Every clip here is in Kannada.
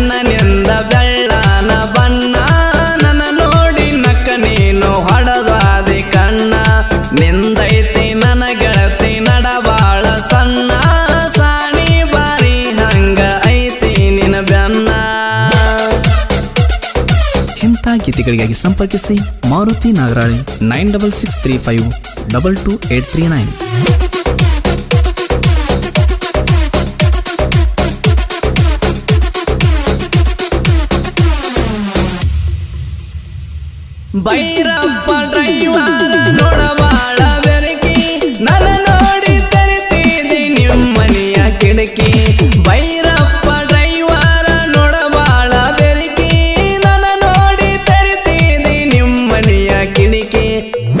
ಕಣ್ಣನಿಂದ ಬೆಳ್ಳನ ಬಣ್ಣ ನನ್ನ ನೋಡಿ ನಕ್ಕ ನೀನು ಹೊಡೆದಾದಿ ಕಣ್ಣ ನಿಂದೈತಿ ನನ್ನ ಗೆಳತಿ ನಡಬಾಳ ಸಣ್ಣ ಸಾಣಿ ಬಾರಿ ಹಂಗ ಐತಿ ನಿನ್ನ ಬೆನ್ನ. ಇಂಥ ಗೀತೆಗಳಿಗಾಗಿ ಸಂಪರ್ಕಿಸಿ ಮಾರುತಿ ನಾಗರಾಳಿ 9663522839. ಭೈರಪ್ಪ ಡ್ರೈವರ ನೋಡಬಾಳ ಬೆರಕಿ ನನ್ನ ನೋಡಿ ತೆರಿತಿದಿ ನಿಮ್ಮನೆಯ ಕಿಡಕಿ. ಭೈರಪ್ಪ ಡ್ರೈವರ ನೋಡಬಾಳ ಬೆರಕಿ ನನ್ನ ನೋಡಿ ತೆರಿತಿದಿ ನಿಮ್ಮನೆಯ ಕಿಡಕಿ.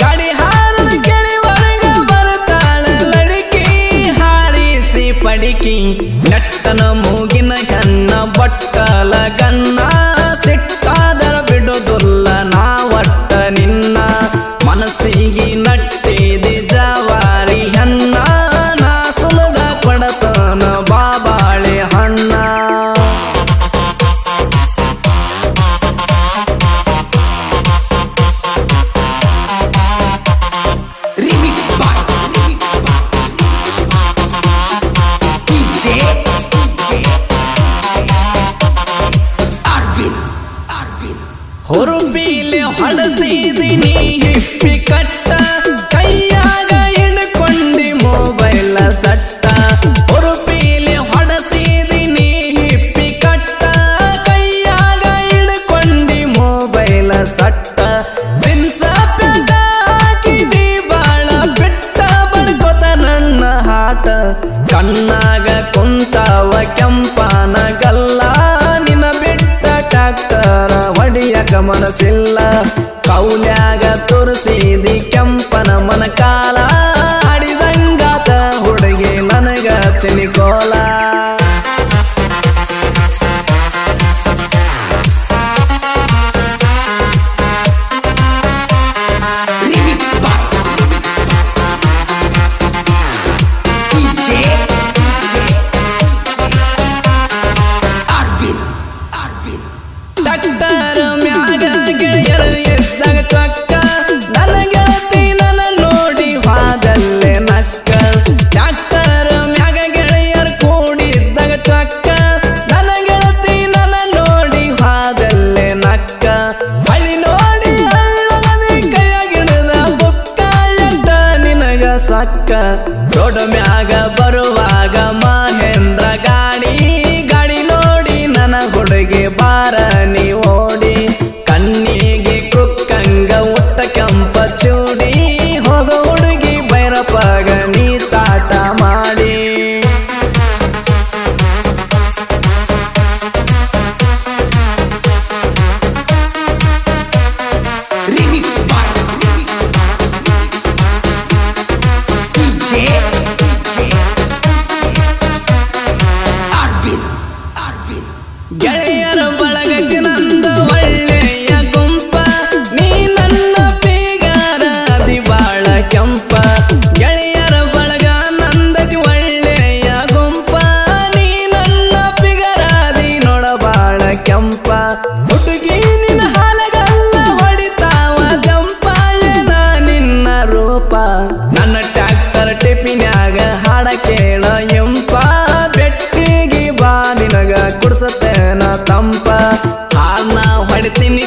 ಗಾಡಿ ಹಾರನ ಕೆಳವರೆಗ ಬರ್ತಾಳ ಲಡಕಿ ಹಾರಿಸಿ ಪಡಿಕಿ ನೆಟ್ಟನ ಮೂಗಿನ ಹೆಣ್ಣ ಬಟ್ಟಲ ಗನ್ನ ಸಿಟ್ಟಾದರ ಬಿಡೋದುಲ್ಲ ನಾವಟ್ಟ ನಿನ್ನ ಮನಸ್ಸಿಗೆ ನಟ್ಟಿದಿ ಜವಾರಿ ಹಣ್ಣ ನಾ ಸುಲದ ಪಡತನ ಬಾಬಾಳೆ ಹಣ್ಣ. ಹೊರಬೀಲೆ ಹೊಡೆಸಿದಿನಿ ಹಿಪ್ಪಿ ಕಟ್ಟ ಕೈಯಾಗ ಹಿಡ್ಕೊಂಡಿ ಮೊಬೈಲ ಸಟ್ಟ. ಹೊರಬೀಲೆ ಹೊಡೆಸಿದಿನಿ ಹಿಪ್ಪಿ ಕಟ್ಟ ಕೈಯಾಗ ಹಿಡ್ಕೊಂಡಿ ಮೊಬೈಲ ಸಟ್ಟ. ದಿನ್ಸ ಪ್ಯಾಟ ಹಾಕಿದಿ ಬಾಳ ಬಿಟ್ಟ ಬಡ್ಕೊತ ನನ್ನ ಹಾಟ ಕಣ್ಣಾಗ ಕುಂತಾವ ಕೆಂಪನ ಗಲ್ಲ ನಿನ್ನ ಬಿಟ್ಟ ಟ್ಯಾಕ್ಟರ ಹೊಡಿಯಕ ಮನಸ್ಸಿಲ್ಲ. ಕೌಲ್ಯಾಗ ತೋರಿಸಿದಿ ಕೆಂಪನ ಮನ ಕಾಲ ಆಡಿದಂಗಾತ ಹುಡುಗಿ ನನಗ ಚಿನಿಕೋಲ. ಟ್ಯಾಕ್ಟರ್ ಮ್ಯಾಗ ಗೆಳೆಯರು ಎದ್ದಾಗ ಚೊಕ್ಕ ನನ್ನ ಗೆಳತಿ ನನ್ನ ನೋಡಿ ವಾದಲ್ಲೇ ನಕ್ಕ. ಟ್ಯಾಕ್ಟರ್ ಮ್ಯಾಗ ಗೆಳೆಯರು ಕೂಡಿದ್ದಾಗ ಚೊಕ್ಕ ನನ್ನ ಗೆಳತಿ ನನ್ನ ನೋಡಿ ವಾದಲ್ಲೇ ನಕ್ಕ. ಹಳ್ಳಿ ನೋಡಿ ಹಳ್ಳಗದಿ ಕೈಯಾಗಿಡದ ಬುಕ್ಕ ಎಡ್ಡ ನಿನಗ ಸಕ್ಕ. ರೋಡ್ ಮ್ಯಾಗ ಬರುವಾಗ ಮಹೇಂದ್ರ ಗಾಡಿ ನೋಡಿ ನನ್ನ ಹುಡುಗಿ ಬಾರ ನೀ ಓಡಿ. ಕಣ್ಣಿಗೆ ಕುಕ್ಕಂಗ ಉಟ್ಟ ಕೆಂಪ ಚೂಡಿ ಹೋಗ ಹುಡುಗಿ ಭೈರಪ್ಪಗ ನೀ ಟಾಟ ಮಾಡಿ. ಗೆಳೆಯರ ಬಳಗಕ್ಕೆ ನಂದ ಒಳ್ಳೆಯ ಗುಂಪ ನೀ ನನ್ನ ಬೀಗಾರ ಅದಿ ಬಾಳ ಕೆಂಪ. ಗೆಳೆಯರ ಬಳಗ ನಂದದಿ ಒಳ್ಳೆಯ ಗುಂಪ ನೀ ನನ್ನ ಬಿಗರಾದಿ ನೋಡಬಾಳ ಕೆಂಪ. ಹುಡುಗಿ ನಿನ್ನ ಹಾಲಗಲ್ಲ ಹೊಡಿತಾವ ಜಂಪ ಏನ ನಿನ್ನ ರೂಪ. ನನ್ನ ಟ್ಯಾಕ್ಟರ್ ಟಿಪಿನ್ಯಾಗ ಹಾಡ ಕೇಳ ಎಂಪ ಬೆಟ್ಟಿಗೆ ಬಾ ನಿನಗ ಕುಡ್ಸತ್ತೇನ ತಂಪ. ಹಾರ್ನ ಹೊಡಿತೀನಿ